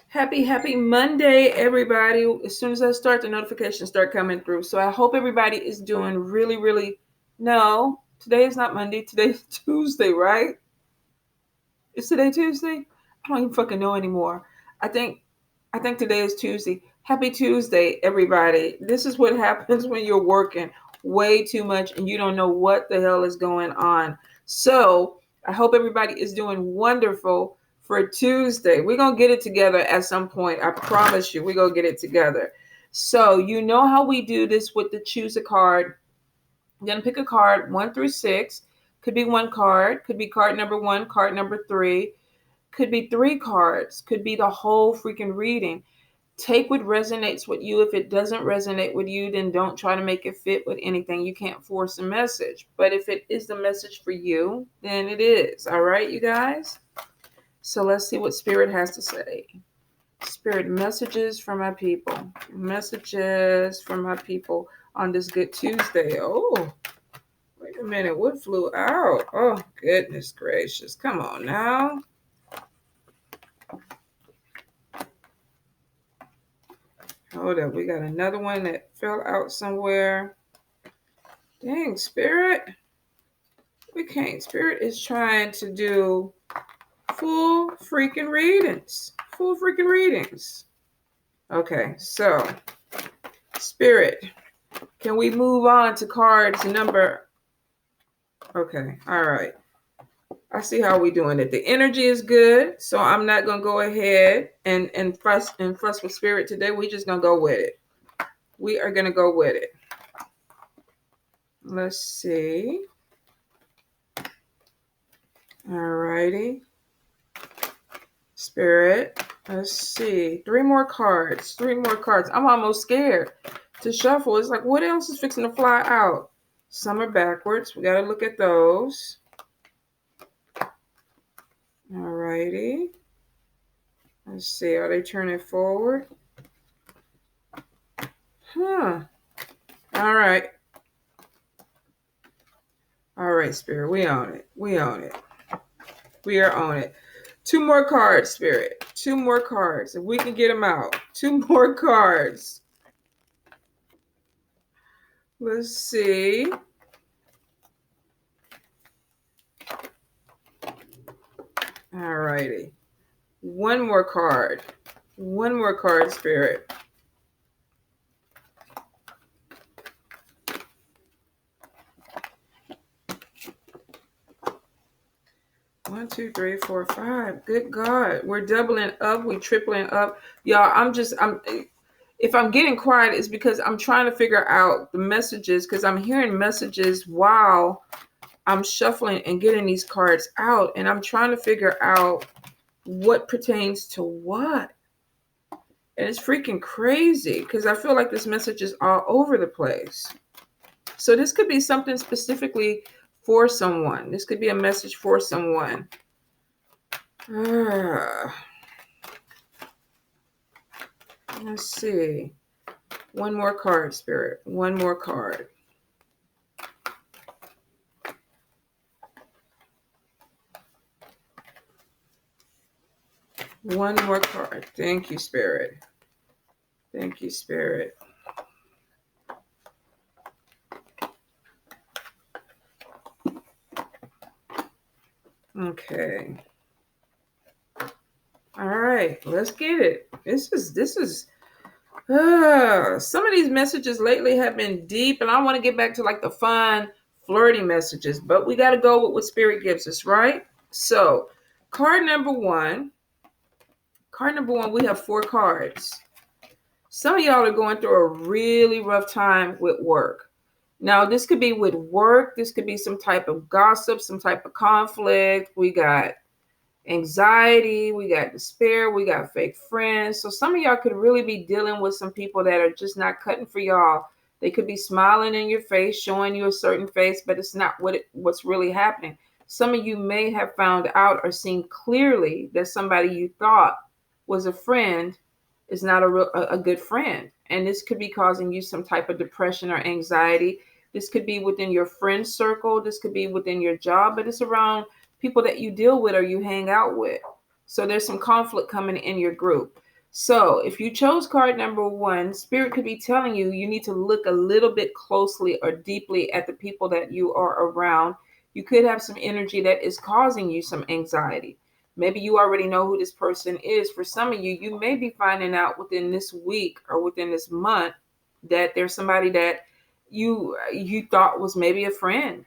Happy Monday, everybody. As soon as I start, the notifications start coming through. So I hope everybody is doing really. No, today is not Monday. Today's Tuesday, right? Is today Tuesday? I don't even fucking know anymore. I think I think today is Tuesday. Happy Tuesday, everybody. This is what happens when you're working way too much and you don't know what the hell is going on. So I hope everybody is doing wonderful for Tuesday. We're going to get it together at some point. I promise you, we're going to get it together. So you know how we do this with the choose a card. You're going to pick a card 1 through 6. Could be one card, could be card number 1, card number 3, could be 3 cards, could be the whole freaking reading. Take what resonates with you. If it doesn't resonate with you, then don't try to make it fit with anything. You can't force a message. But if it is the message for you, then it is. All right, you guys? So let's see what Spirit has to say. Spirit, messages from my people. Messages from my people on this good Tuesday. Oh, wait a minute. What flew out? Oh, goodness gracious. Come on now. Hold up. We got another one that fell out somewhere. Dang, Spirit. We can't. Spirit is trying to do full freaking readings. Full freaking readings. Okay, so Spirit, can we move on to cards number? Okay, all right. I see how we doing it. The energy is good, so I'm not gonna go ahead and fuss with Spirit today. We're just gonna go with it. We are gonna go with it. Let's see. All righty. Spirit, let's see. 3 more cards. 3 more cards. I'm almost scared to shuffle. It's like, what else is fixing to fly out? Some are backwards. We got to look at those. All righty. Let's see. Are they turning forward? Huh. All right. All right, Spirit. We own it. We own it. We are on it. 2 more cards, Spirit. 2 more cards. If we can get them out. 2 more cards. Let's see. All righty. 1 more card. 1 more card, Spirit. One, two, three, four, five. Good God. We're doubling up. We're tripling up. Y'all, if I'm getting quiet, it's because I'm trying to figure out the messages, because I'm hearing messages while I'm shuffling and getting these cards out, and I'm trying to figure out what pertains to what. And it's freaking crazy because I feel like this message is all over the place. So this could be something specifically for someone. This could be a message for someone. Let's see. 1 more card, Spirit. 1 more card. One more card. Thank you, Spirit. Thank you, Spirit. Okay. All right, let's get it. This is some of these messages lately have been deep, and I want to get back to like the fun, flirty messages, but we got to go with what Spirit gives us, right? So, card number 1. Card number 1, we have 4 cards. Some of y'all are going through a really rough time with work. Now, this could be with work. This could be some type of gossip, some type of conflict. We got anxiety, we got despair, we got fake friends. So some of y'all could really be dealing with some people that are just not cutting for y'all. They could be smiling in your face, showing you a certain face, but it's not what's really happening. Some of you may have found out or seen clearly that somebody you thought was a friend is not a good friend. And this could be causing you some type of depression or anxiety. This could be within your friend circle. This could be within your job, but it's around people that you deal with or you hang out with. So there's some conflict coming in your group. So if you chose card number one, Spirit could be telling you you need to look a little bit closely or deeply at the people that you are around. You could have some energy that is causing you some anxiety. Maybe you already know who this person is. For some of you, you may be finding out within this week or within this month that there's somebody that you thought was maybe a friend,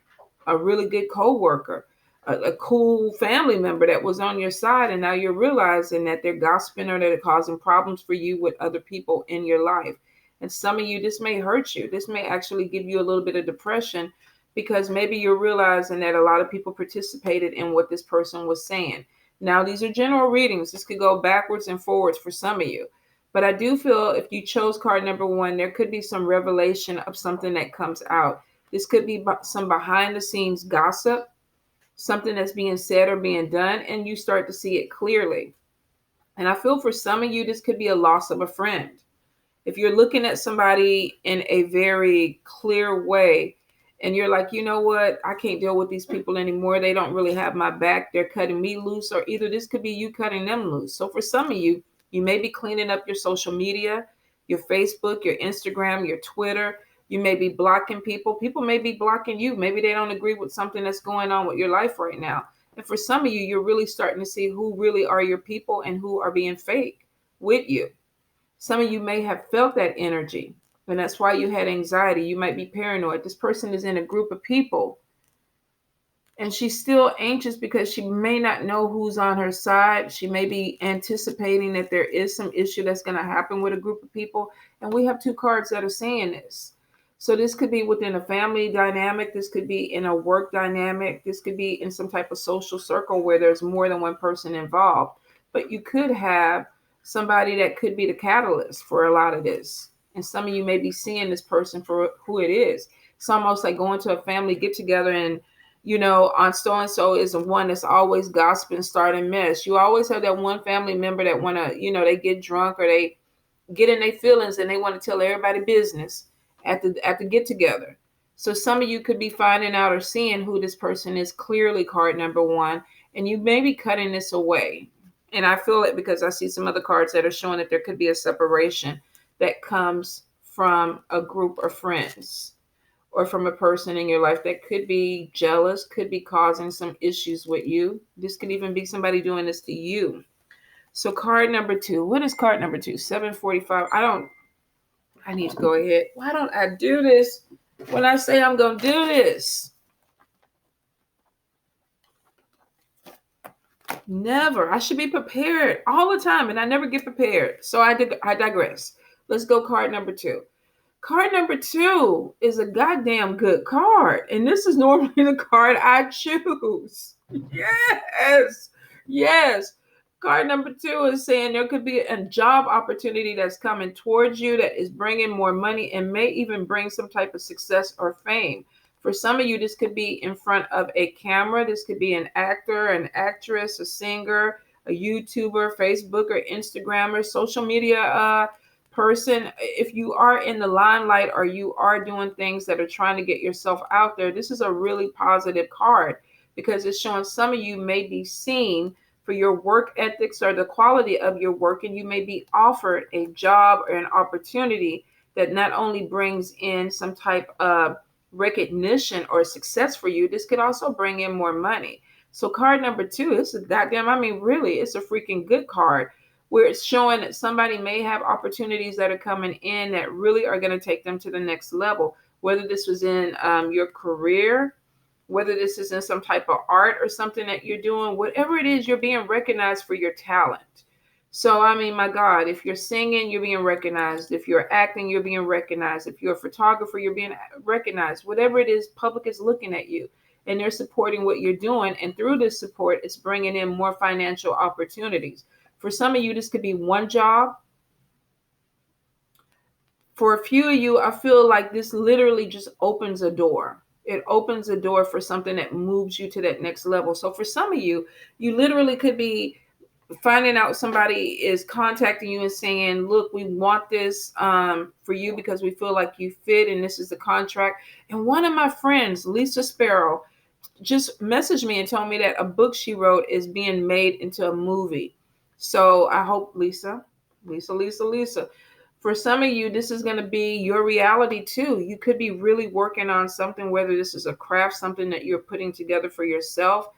a really good coworker, a cool family member that was on your side, and now you're realizing that they're gossiping or they're causing problems for you with other people in your life. And some of you, this may hurt you. This may actually give you a little bit of depression because maybe you're realizing that a lot of people participated in what this person was saying. Now, these are general readings. This could go backwards and forwards for some of you. But I do feel if you chose card number one, there could be some revelation of something that comes out. This could be some behind the scenes gossip, something that's being said or being done, and you start to see it clearly. And I feel for some of you, this could be a loss of a friend. If you're looking at somebody in a very clear way and you're like, you know what, I can't deal with these people anymore. They don't really have my back. They're cutting me loose, or either this could be you cutting them loose. So for some of you, you may be cleaning up your social media, your Facebook, your Instagram, your Twitter. You may be blocking people. People may be blocking you. Maybe they don't agree with something that's going on with your life right now. And for some of you, you're really starting to see who really are your people and who are being fake with you. Some of you may have felt that energy, and that's why you had anxiety. You might be paranoid. This person is in a group of people, and she's still anxious because she may not know who's on her side. She may be anticipating that there is some issue that's going to happen with a group of people. And we have two cards that are saying this. So this could be within a family dynamic. This could be in a work dynamic. This could be in some type of social circle where there's more than one person involved. But you could have somebody that could be the catalyst for a lot of this. And some of you may be seeing this person for who it is. It's almost like going to a family get together and on so and so is the one that's always gossiping, starting mess. You always have that one family member that want to, they get drunk or they get in their feelings and they want to tell everybody business at the get together. So some of you could be finding out or seeing who this person is, clearly card number one, and you may be cutting this away. And I feel it because I see some other cards that are showing that there could be a separation that comes from a group of friends or from a person in your life that could be jealous, could be causing some issues with you. This could even be somebody doing this to you. So card number two. What is card number two? 745. I need to go ahead. Why don't I do this when I say I'm going to do this? Never. I should be prepared all the time, and I never get prepared. So I digress. Let's go card number two. Card number two is a goddamn good card. And this is normally the card I choose. Yes. Yes. Card number two is saying there could be a job opportunity that's coming towards you that is bringing more money and may even bring some type of success or fame. For some of you, this could be in front of a camera. This could be an actor, an actress, a singer, a YouTuber, Facebook or Instagrammer, social media person. If you are in the limelight or you are doing things that are trying to get yourself out there, this is a really positive card because it's showing some of you may be seen for your work ethics or the quality of your work, and you may be offered a job or an opportunity that not only brings in some type of recognition or success for you, this could also bring in more money. So card number two, this is really, it's a freaking good card where it's showing that somebody may have opportunities that are coming in that really are going to take them to the next level, whether this was in your career, whether this is in some type of art or something that you're doing, whatever it is, you're being recognized for your talent. So, my God, if you're singing, you're being recognized. If you're acting, you're being recognized. If you're a photographer, you're being recognized. Whatever it is, public is looking at you and they're supporting what you're doing. And through this support, it's bringing in more financial opportunities. For some of you, this could be one job. For a few of you, I feel like this literally just opens a door. It opens a door for something that moves you to that next level. So for some of you, you literally could be finding out somebody is contacting you and saying, look, we want this for you because we feel like you fit and this is the contract. And one of my friends, Lisa Sparrow, just messaged me and told me that a book she wrote is being made into a movie. So I hope, Lisa, Lisa, Lisa, Lisa. For some of you, this is going to be your reality too. You could be really working on something, whether this is a craft, something that you're putting together for yourself,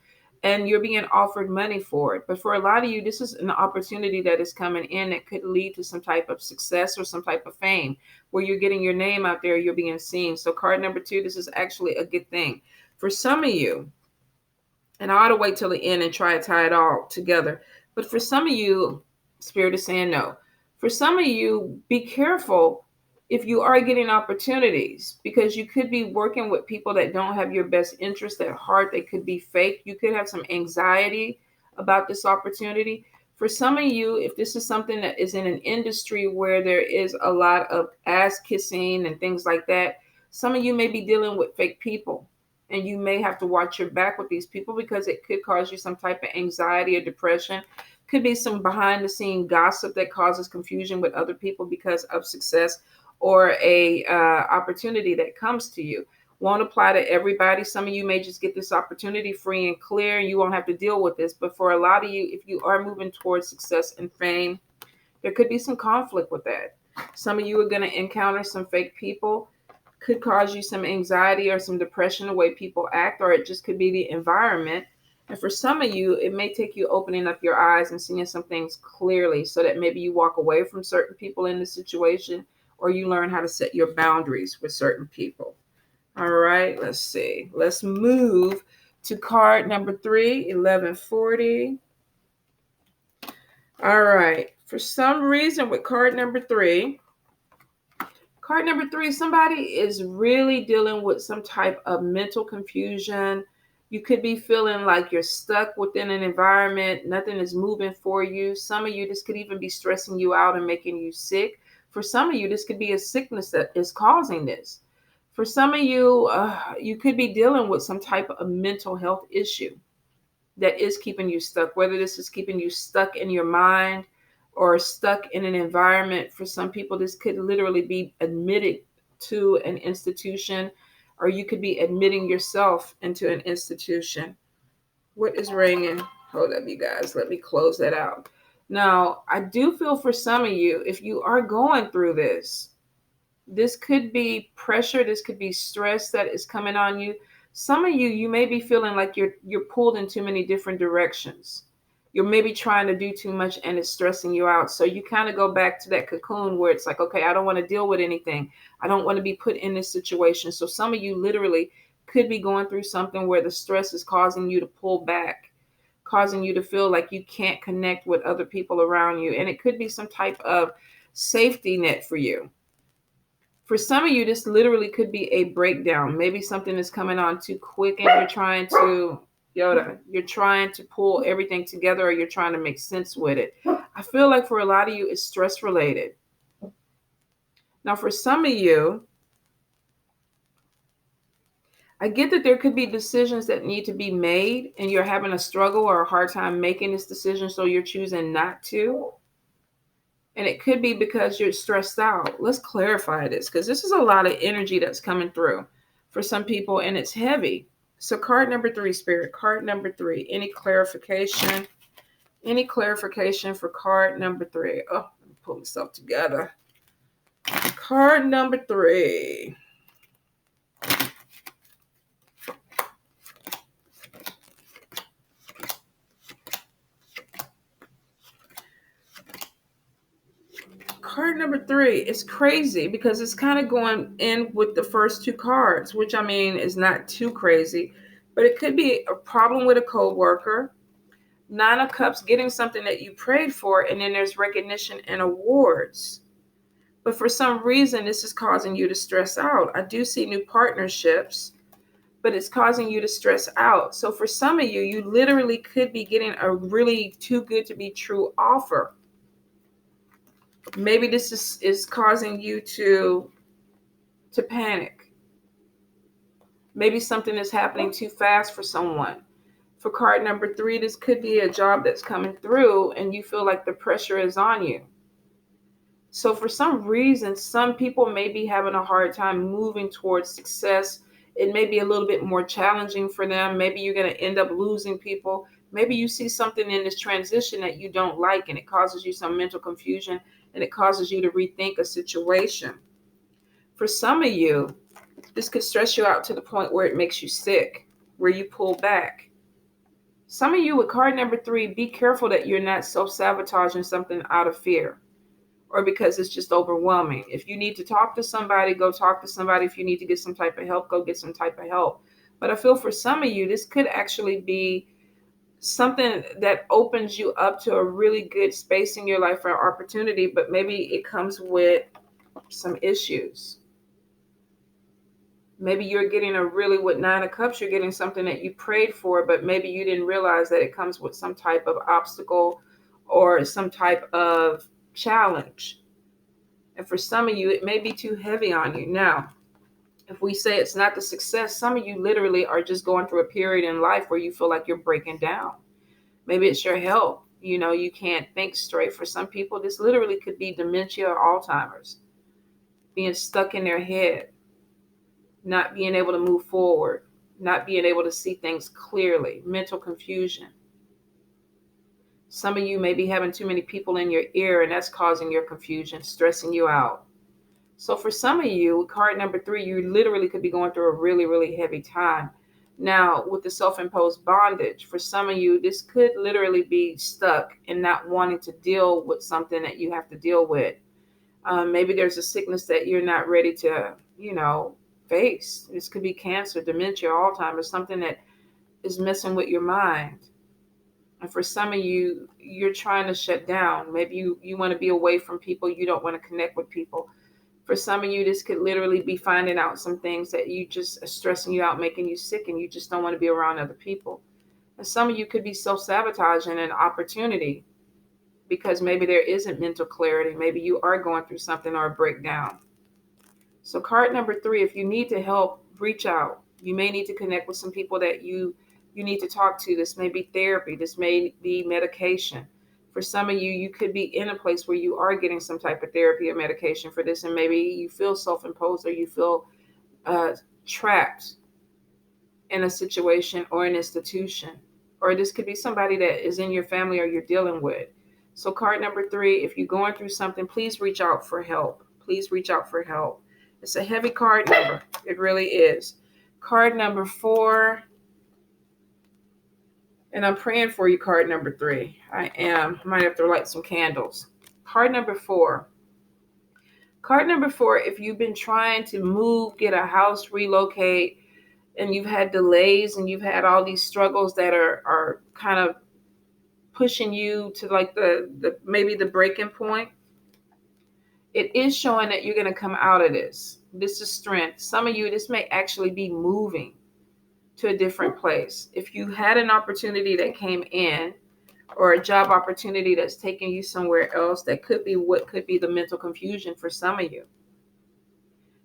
and you're being offered money for it. But for a lot of you, this is an opportunity that is coming in that could lead to some type of success or some type of fame where you're getting your name out there, you're being seen. So card number 2, this is actually a good thing. For some of you, and I ought to wait till the end and try to tie it all together. But for some of you, Spirit is saying no. For some of you, be careful if you are getting opportunities, because you could be working with people that don't have your best interest at heart. They could be fake. You could have some anxiety about this opportunity. For some of you, if this is something that is in an industry where there is a lot of ass kissing and things like that, some of you may be dealing with fake people, and you may have to watch your back with these people because it could cause you some type of anxiety or depression. Could be some behind the scene gossip that causes confusion with other people because of success or a opportunity that comes to you. Won't apply to everybody. Some of you may just get this opportunity free and clear, and you won't have to deal with this. But for a lot of you, if you are moving towards success and fame, there could be some conflict with that. Some of you are going to encounter some fake people. Could cause you some anxiety or some depression the way people act, or it just could be the environment. And for some of you, it may take you opening up your eyes and seeing some things clearly so that maybe you walk away from certain people in the situation, or you learn how to set your boundaries with certain people. All right, let's see. Let's move to card number 3, 1140. All right. For some reason with card number 3, somebody is really dealing with some type of mental confusion. You could be feeling like you're stuck within an environment. Nothing is moving for you. Some of you, this could even be stressing you out and making you sick. For some of you, this could be a sickness that is causing this. For some of you, you could be dealing with some type of mental health issue that is keeping you stuck, whether this is keeping you stuck in your mind or stuck in an environment. For some people, this could literally be admitted to an institution, or you could be admitting yourself into an institution. What is ringing? Hold up, you guys. Let me close that out. Now, I do feel for some of you, if you are going through this could be pressure, this could be stress that is coming on you. Some of you, you may be feeling like you're pulled in too many different directions. You're maybe trying to do too much and it's stressing you out. So you kind of go back to that cocoon where it's like, okay, I don't want to deal with anything. I don't want to be put in this situation. So some of you literally could be going through something where the stress is causing you to pull back, causing you to feel like you can't connect with other people around you. And it could be some type of safety net for you. For some of you, this literally could be a breakdown. Maybe something is coming on too quick and you're trying to, you're trying to pull everything together, or you're trying to make sense with it. I feel like for a lot of you, it's stress related. Now, for some of you, I get that there could be decisions that need to be made and you're having a struggle or a hard time making this decision, so you're choosing not to. And it could be because you're stressed out. Let's clarify this, because this is a lot of energy that's coming through for some people, and it's heavy. So card number 3, Spirit, card number 3. Any clarification? Any clarification for card number 3? Oh, let me pull myself together. Card number 3. Card number 3 is crazy because it's kind of going in with the first 2 cards, which I mean is not too crazy, but it could be a problem with a coworker. 9 of Cups, getting something that you prayed for, and then there's recognition and awards. But for some reason, this is causing you to stress out. I do see new partnerships, but it's causing you to stress out. So for some of you, you literally could be getting a really too good to be true offer. Maybe this is causing you to panic. Maybe something is happening too fast for someone. For card number 3, this could be a job that's coming through and you feel like the pressure is on you. So for some reason, some people may be having a hard time moving towards success. It may be a little bit more challenging for them. Maybe you're going to end up losing people. Maybe you see something in this transition that you don't like, and it causes you some mental confusion, and it causes you to rethink a situation. For some of you, this could stress you out to the point where it makes you sick, where you pull back. Some of you with card number 3, be careful that you're not self-sabotaging something out of fear or because it's just overwhelming. If you need to talk to somebody, go talk to somebody. If you need to get some type of help, go get some type of help. But I feel for some of you, this could actually be something that opens you up to a really good space in your life for opportunity, but maybe it comes with some issues. Maybe you're getting with 9 of Cups, you're getting something that you prayed for, but maybe you didn't realize that it comes with some type of obstacle or some type of challenge. And for some of you, it may be too heavy on you. Now, if we say it's not the success, some of you literally are just going through a period in life where you feel like you're breaking down. Maybe it's your health. You can't think straight. For some people, this literally could be dementia or Alzheimer's, being stuck in their head, not being able to move forward, not being able to see things clearly, mental confusion. Some of you may be having too many people in your ear, and that's causing your confusion, stressing you out. So for some of you, with card number 3, you literally could be going through a really, really heavy time. Now, with the self-imposed bondage, for some of you, this could literally be stuck and not wanting to deal with something that you have to deal with. Maybe there's a sickness that you're not ready to, face. This could be cancer, dementia, Alzheimer's, something that is messing with your mind. And for some of you, you're trying to shut down. Maybe you want to be away from people. You don't want to connect with people. For some of you, this could literally be finding out some things that you just are stressing you out, making you sick, and you just don't want to be around other people. And some of you could be self-sabotaging an opportunity because maybe there isn't mental clarity. Maybe you are going through something or a breakdown. So card number 3, if you need to help, reach out. You may need to connect with some people that you need to talk to. This may be therapy. This may be medication. For some of you, you could be in a place where you are getting some type of therapy or medication for this, and maybe you feel self-imposed or you feel trapped in a situation or an institution. Or this could be somebody that is in your family or you're dealing with. So card number 3, if you're going through something, please reach out for help. Please reach out for help. It's a heavy card number. It really is. Card number 4. And I'm praying for you, card number 3. I might have to light some candles. Card number 4. Card number 4, if you've been trying to move, get a house, relocate, and you've had delays and you've had all these struggles that are kind of pushing you to like the maybe the breaking point, it is showing that you're going to come out of this. This is strength. Some of you, this may actually be moving to a different place. If you had an opportunity that came in or a job opportunity that's taking you somewhere else, that could be what could be the mental confusion for some of you.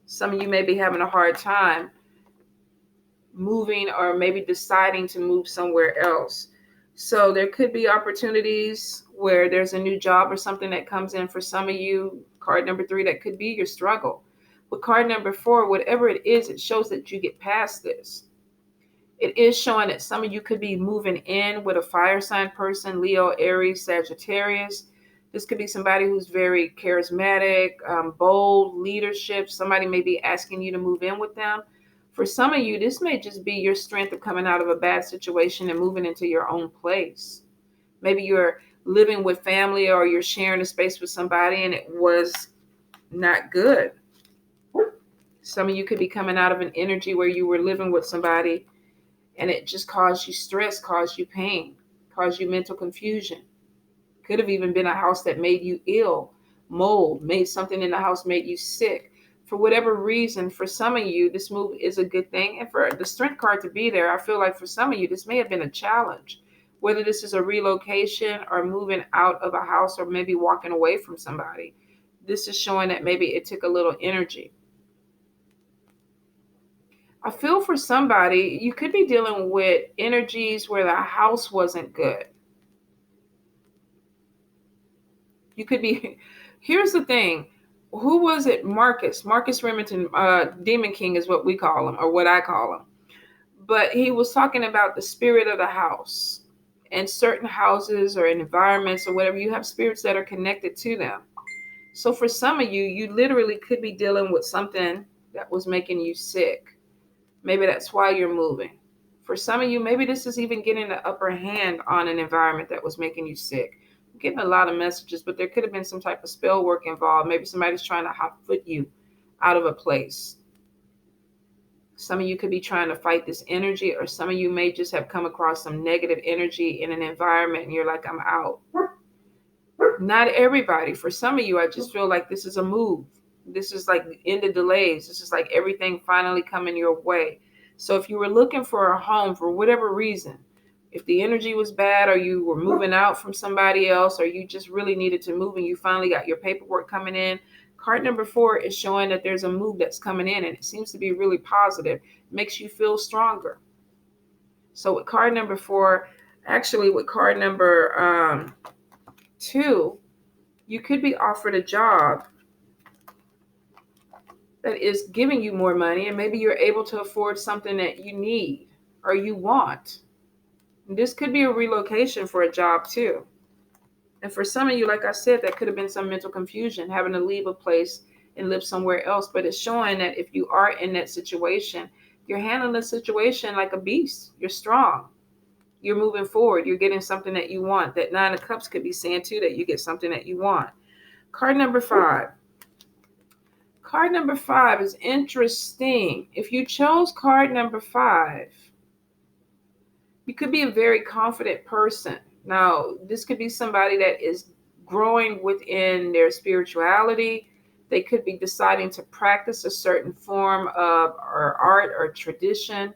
Some of you may be having a hard time moving or maybe deciding to move somewhere else. So there could be opportunities where there's a new job or something that comes in for some of you. Card number 3, that could be your struggle. With card number 4, whatever it is, it shows that you get past this. It is showing that some of you could be moving in with a fire sign person, Leo, Aries, Sagittarius. This could be somebody who's very charismatic, bold, leadership. Somebody may be asking you to move in with them. For some of you, this may just be your strength of coming out of a bad situation and moving into your own place. Maybe you're living with family or you're sharing a space with somebody and it was not good. Some of you could be coming out of an energy where you were living with somebody and it just caused you stress, caused you pain, caused you mental confusion. Could have even been a house that made you ill, mold, made something in the house, made you sick. For whatever reason, for some of you, this move is a good thing. And for the strength card to be there, I feel like for some of you, this may have been a challenge. Whether this is a relocation or moving out of a house or maybe walking away from somebody. This is showing that maybe it took a little energy. I feel for somebody, you could be dealing with energies where the house wasn't good. You could be, here's the thing. Who was it? Marcus Remington, Demon King is what we call him, or what I call him. But he was talking about the spirit of the house. and certain houses or environments or whatever, you have spirits that are connected to them. So for some of you, you literally could be dealing with something that was making you sick. Maybe that's why you're moving. For some of you, maybe this is even getting the upper hand on an environment that was making you sick. I'm getting a lot of messages, but there could have been some type of spell work involved. Maybe somebody's trying to hot foot you out of a place. Some of you could be trying to fight this energy, or some of you may just have come across some negative energy in an environment and you're like, I'm out. Not everybody. For some of you, I just feel like this is a move. This is like the end of delays. This is like everything finally coming your way. So if you were looking for a home for whatever reason, if the energy was bad, or you were moving out from somebody else, or you just really needed to move and you finally got your paperwork coming in, card number 4 is showing that there's a move that's coming in and it seems to be really positive. It makes you feel stronger. So with card number 4, actually with card number 2, you could be offered a job that is giving you more money, and maybe you're able to afford something that you need or you want. And this could be a relocation for a job too. And for some of you, like I said, that could have been some mental confusion, having to leave a place and live somewhere else. But it's showing that if you are in that situation, you're handling the situation like a beast. You're strong. You're moving forward. You're getting something that you want. That 9 of Cups could be saying too that you get something that you want. Card number 5. Card number 5 is interesting. If you chose card number 5, you could be a very confident person. Now, this could be somebody that is growing within their spirituality. They could be deciding to practice a certain form of or art or tradition,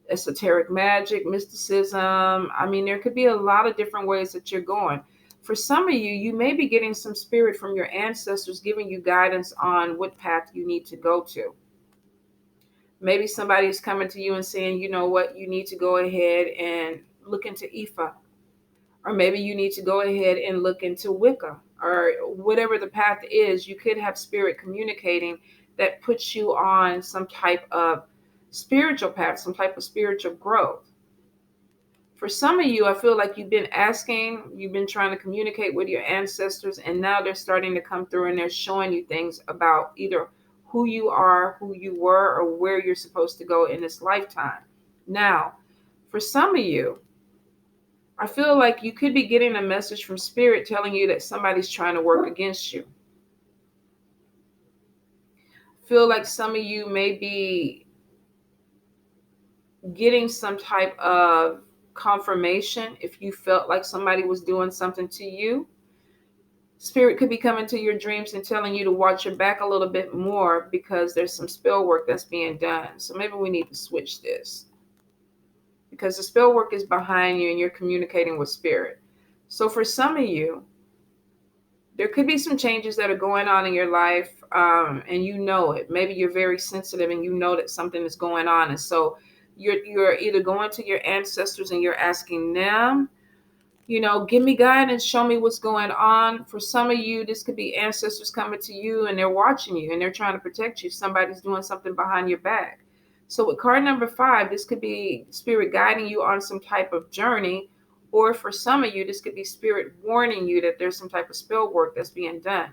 esoteric magic, mysticism. I mean, there could be a lot of different ways that you're going. For some of you, you may be getting some spirit from your ancestors giving you guidance on what path you need to go to. Maybe somebody is coming to you and saying, you know what, you need to go ahead and look into Ifa. Or maybe you need to go ahead and look into Wicca. Or whatever the path is, you could have spirit communicating that puts you on some type of spiritual path, some type of spiritual growth. For some of you, I feel like you've been asking, you've been trying to communicate with your ancestors, and now they're starting to come through and they're showing you things about either who you are, who you were, or where you're supposed to go in this lifetime. Now, for some of you, I feel like you could be getting a message from spirit telling you that somebody's trying to work against you. I feel like some of you may be getting some type of confirmation if you felt like somebody was doing something to you. Spirit could be coming to your dreams and telling you to watch your back a little bit more because there's some spell work that's being done. So maybe we need to switch this because the spell work is behind you and you're communicating with spirit. So for some of you, there could be some changes that are going on in your life and you know it. Maybe you're very sensitive and you know that something is going on. And so you're either going to your ancestors and you're asking them, you know, give me guidance, show me what's going on. For some of you, this could be ancestors coming to you and they're watching you and they're trying to protect you. Somebody's doing something behind your back. So with card number 5, this could be spirit guiding you on some type of journey. Or for some of you, this could be spirit warning you that there's some type of spell work that's being done.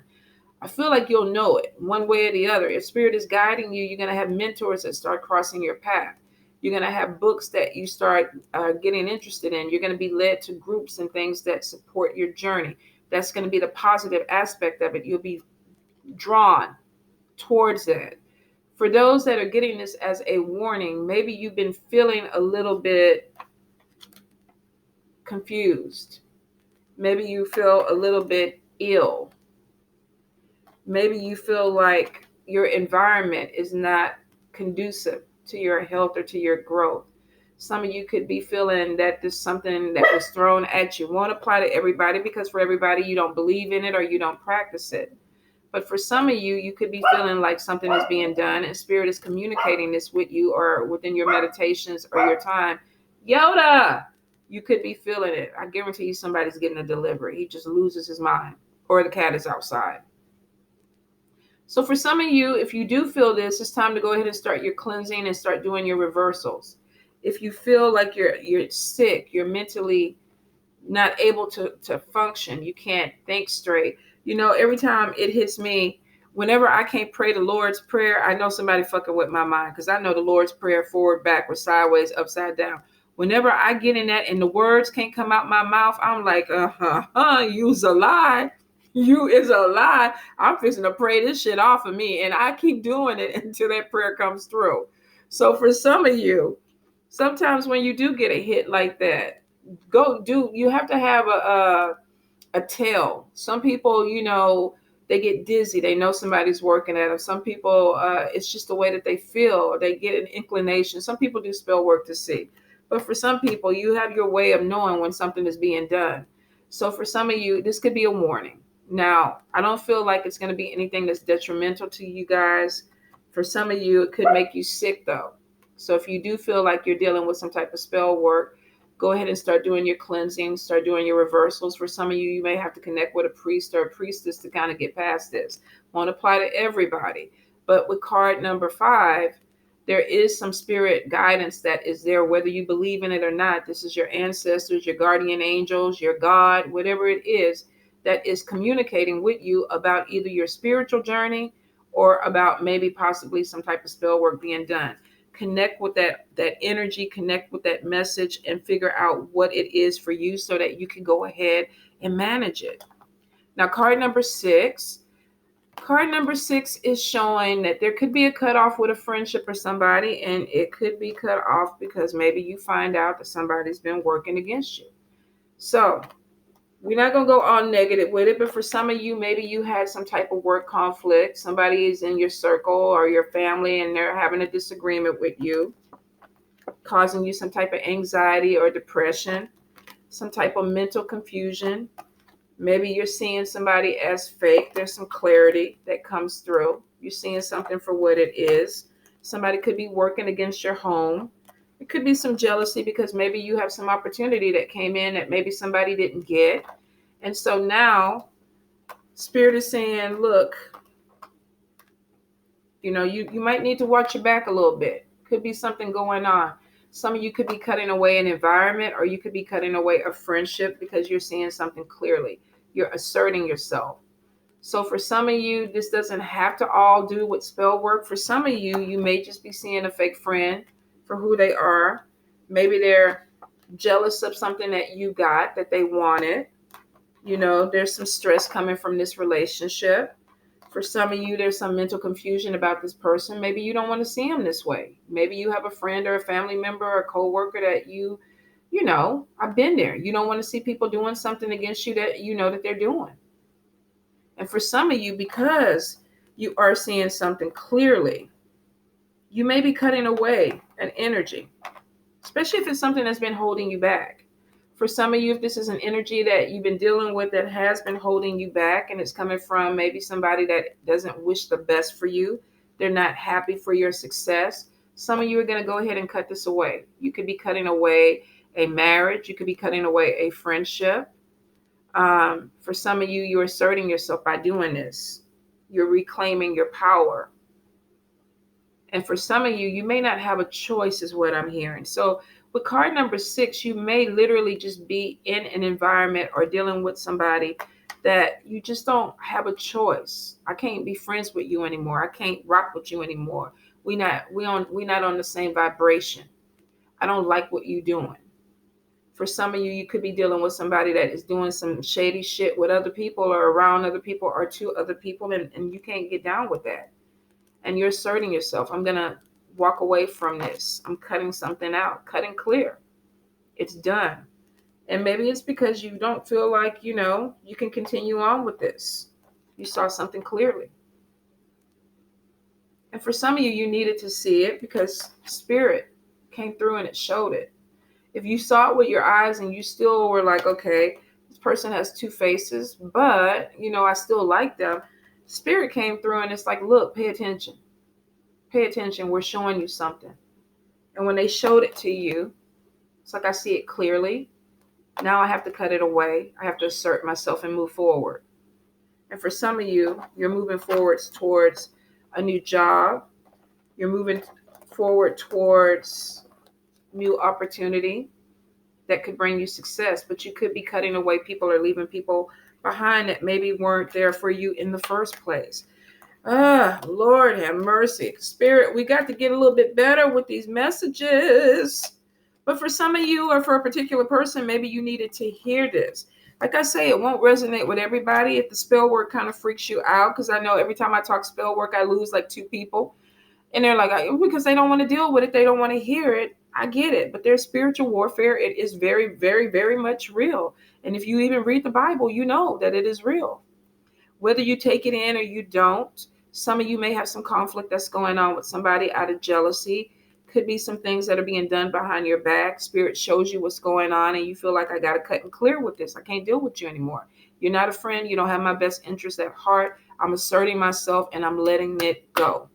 I feel like you'll know it one way or the other. If spirit is guiding you, you're going to have mentors that start crossing your path. You're going to have books that you start getting interested in. You're going to be led to groups and things that support your journey. That's going to be the positive aspect of it. You'll be drawn towards that. For those that are getting this as a warning, maybe you've been feeling a little bit confused. Maybe you feel a little bit ill. Maybe you feel like your environment is not conducive to your health or to your growth. Some of you could be feeling that there's something that was thrown at you. Won't apply to everybody because for everybody you don't believe in it or you don't practice it. But for some of you, you could be feeling like something is being done and spirit is communicating this with you or within your meditations or your time. Yoda, you could be feeling it. I guarantee you somebody's getting a delivery. He just loses his mind or the cat is outside. So for some of you, if you do feel this, it's time to go ahead and start your cleansing and start doing your reversals. If you feel like you're sick, you're mentally not able to function. You can't think straight. Every time it hits me, whenever I can't pray the Lord's Prayer, I know somebody fucking with my mind, because I know the Lord's Prayer forward, backwards, sideways, upside down. Whenever I get in that and the words can't come out my mouth, I'm like, you's a lie. You is a lie. I'm fixing to pray this shit off of me. And I keep doing it until that prayer comes through. So for some of you, sometimes when you do get a hit like that, you have to have a tell. Some people, they get dizzy. They know somebody's working at them. Some people, it's just the way that they feel, or they get an inclination. Some people do spell work to see. But for some people, you have your way of knowing when something is being done. So for some of you, this could be a warning. Now, I don't feel like it's going to be anything that's detrimental to you guys. For some of you, it could make you sick, though. So if you do feel like you're dealing with some type of spell work, go ahead and start doing your cleansing, start doing your reversals. For some of you, you may have to connect with a priest or a priestess to kind of get past this. Won't apply to everybody. But with card number 5, there is some spirit guidance that is there, whether you believe in it or not. This is your ancestors, your guardian angels, your God, whatever it is that is communicating with you about either your spiritual journey or about maybe possibly some type of spell work being done. Connect with that energy, connect with that message, and figure out what it is for you so that you can go ahead and manage it. Now, card number 6 is showing that there could be a cutoff with a friendship or somebody, and it could be cut off because maybe you find out that somebody's been working against you. So we're not going to go all negative with it, but for some of you, maybe you had some type of work conflict. Somebody is in your circle or your family, and they're having a disagreement with you, causing you some type of anxiety or depression, some type of mental confusion. Maybe you're seeing somebody as fake. There's some clarity that comes through. You're seeing something for what it is. Somebody could be working against your home. It could be some jealousy because maybe you have some opportunity that came in that maybe somebody didn't get. And so now Spirit is saying, look, you might need to watch your back a little bit. Could be something going on. Some of you could be cutting away an environment, or you could be cutting away a friendship because you're seeing something clearly. You're asserting yourself. So for some of you, this doesn't have to all do with spell work. For some of you, you may just be seeing a fake friend for who they are. Maybe they're jealous of something that you got that they wanted. There's some stress coming from this relationship. For some of you, there's some mental confusion about this person. Maybe you don't want to see them this way. Maybe you have a friend or a family member or a coworker that I've been there. You don't want to see people doing something against you that you know that they're doing. And for some of you, because you are seeing something clearly, you may be cutting away an energy, especially if it's something that's been holding you back. For some of you, if this is an energy that you've been dealing with that has been holding you back, and it's coming from maybe somebody that doesn't wish the best for you, they're not happy for your success, some of you are going to go ahead and cut this away. You could be cutting away a marriage. You could be cutting away a friendship. For some of you, you're asserting yourself by doing this. You're reclaiming your power. And for some of you, you may not have a choice, is what I'm hearing. So with card number 6, you may literally just be in an environment or dealing with somebody that you just don't have a choice. I can't be friends with you anymore. I can't rock with you anymore. We're not on the same vibration. I don't like what you're doing. For some of you, you could be dealing with somebody that is doing some shady shit with other people or around other people or to other people, and you can't get down with that. And you're asserting yourself. I'm going to walk away from this. I'm cutting something out, cutting clear. It's done. And maybe it's because you don't feel like, you can continue on with this. You saw something clearly. And for some of you, you needed to see it because Spirit came through and it showed it. If you saw it with your eyes and you still were like, okay, this person has 2 faces, but, I still like them. Spirit came through and it's like, look, pay attention. Pay attention. We're showing you something. And when they showed it to you, it's like I see it clearly. Now I have to cut it away. I have to assert myself and move forward. And for some of you, you're moving forward towards a new job. You're moving forward towards new opportunity. that could bring you success, but you could be cutting away people or leaving people behind that maybe weren't there for you in the first place. Ah, Lord have mercy. Spirit, we got to get a little bit better with these messages. But for some of you or for a particular person, maybe you needed to hear this. Like I say, it won't resonate with everybody if the spell work kind of freaks you out, because I know every time I talk spell work, I lose like 2 people. And they're like, because they don't want to deal with it, they don't want to hear it. I get it. But there's spiritual warfare. It is very, very, very much real. And if you even read the Bible, you know that it is real. Whether you take it in or you don't, some of you may have some conflict that's going on with somebody out of jealousy. Could be some things that are being done behind your back. Spirit shows you what's going on and you feel like I got to cut and clear with this. I can't deal with you anymore. You're not a friend. You don't have my best interest at heart. I'm asserting myself and I'm letting it go.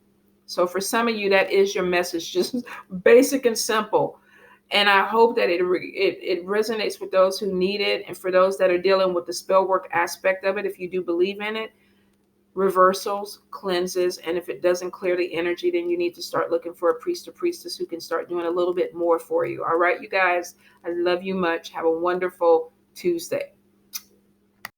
So for some of you, that is your message, just basic and simple. And I hope that it resonates with those who need it. And for those that are dealing with the spell work aspect of it, if you do believe in it, reversals, cleanses, and if it doesn't clear the energy, then you need to start looking for a priest or priestess who can start doing a little bit more for you. All right, you guys, I love you much. Have a wonderful Tuesday.